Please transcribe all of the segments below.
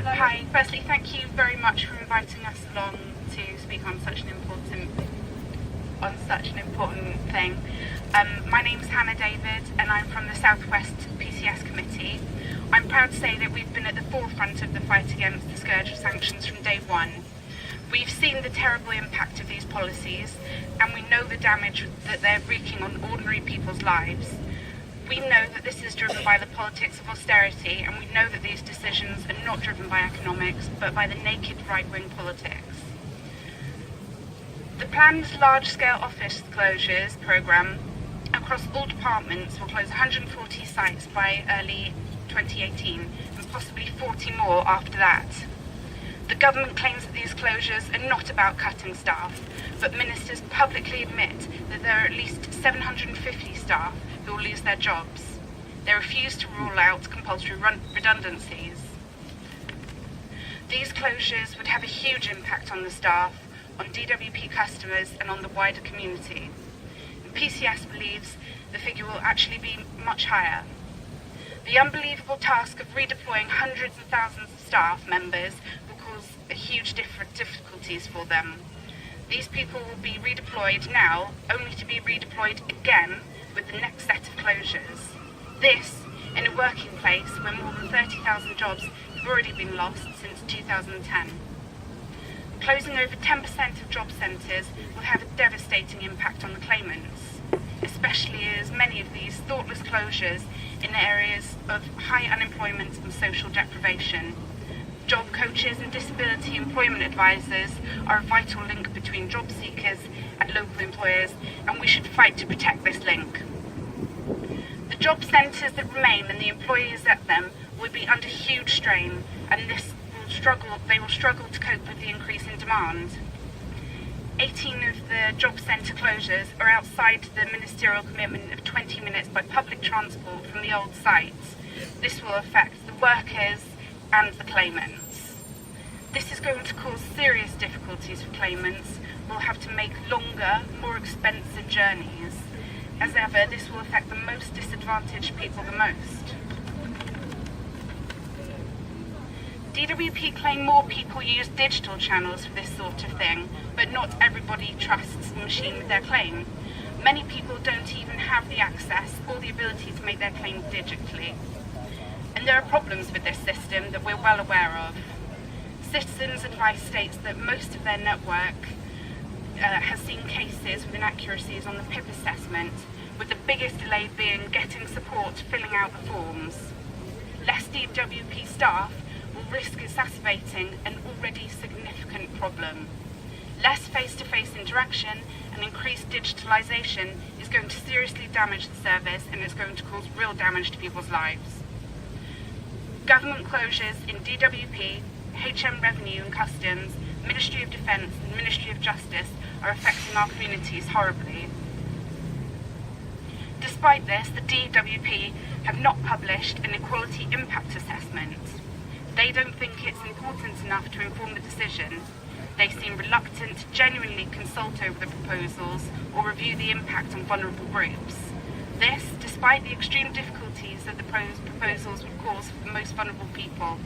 Hi, firstly thank you very much for inviting us along to speak on such an important thing. My name's Hannah David and I'm from the South West PCS committee. I'm proud to say that we've been at the forefront of the fight against the scourge of sanctions from day one. We've seen the terrible impact of these policies and we know the damage that they're wreaking on ordinary people's lives. We know that this is driven by the politics of austerity, and we know that these decisions are not driven by economics, but by the naked right-wing politics. The planned large-scale office closures programme across all departments will close 140 sites by early 2018, and possibly 40 more after that. The government claims that these closures are not about cutting staff, but ministers publicly admit that there are at least 750 staff who will lose their jobs. They refuse to rule out compulsory redundancies. These closures would have a huge impact on the staff, on DWP customers and on the wider community. And PCS believes the figure will actually be much higher. The unbelievable task of redeploying hundreds of thousands of staff members will cause huge difficulties for them. These people will be redeployed now, only to be redeployed again with the next set of closures. This, in a working place where more than 30,000 jobs have already been lost since 2010. Closing over 10% of job centres will have a devastating impact on the claimants, especially as many of these thoughtless closures in areas of high unemployment and social deprivation. Job coaches and disability employment advisors are a vital link between job seekers and local employers, and we should fight to protect this link. The job centres that remain and the employees at them will be under huge strain, and they will struggle to cope with the increase in demand. 18 of the job centre closures are outside the ministerial commitment of 20 minutes by public transport from the old sites. This will affect the workers and the claimants. This is going to cause serious difficulties for claimants who will have to make longer, more expensive journeys. As ever, this will affect the most disadvantaged people the most. DWP claim more people use digital channels for this sort of thing, but not everybody trusts the machine with their claim. Many people don't even have the access or the ability to make their claim digitally. And there are problems with this system that we're well aware of. Citizens Advice states that most of their network has seen cases with inaccuracies on the PIP assessment, with the biggest delay being getting support filling out the forms. Less DWP staff will risk exacerbating an already significant problem. Less face-to-face interaction and increased digitalisation is going to seriously damage the service, and it's going to cause real damage to people's lives. Government closures in DWP, HM Revenue and Customs, Ministry of Defence and Ministry of Justice are affecting our communities horribly. Despite this, the DWP have not published an equality impact assessment. They don't think it's important enough to inform the decision. They seem reluctant to genuinely consult over the proposals or review the impact on vulnerable groups. This, despite the extreme difficulties that the proposals would cause for the most vulnerable people.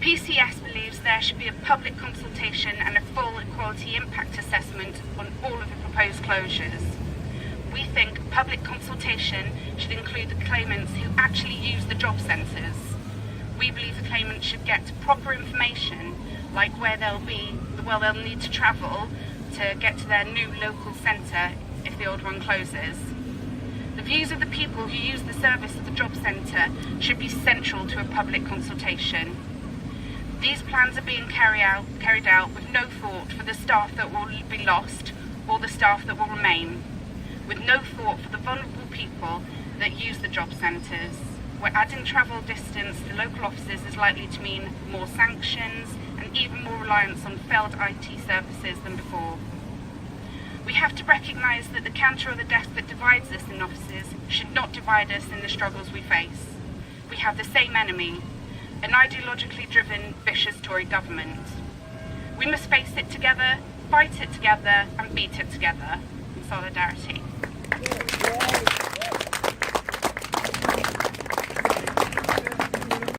PCS believes there should be a public consultation and a full equality impact assessment on all of the proposed closures. We think public consultation should include the claimants who actually use the job centres. We believe the claimants should get proper information, like where they'll need to travel to get to their new local centre if the old one closes. The views of the people who use the service of the job centre should be central to a public consultation. These plans are being carried out with no thought for the staff that will be lost or the staff that will remain, with no thought for the vulnerable people that use the job centres, where adding travel distance to local offices is likely to mean more sanctions and even more reliance on failed IT services than before. We have to recognise that the cancer or the desk that divides us in offices should not divide us in the struggles we face. We have the same enemy, an ideologically driven, vicious Tory government. We must face it together, fight it together and beat it together in solidarity.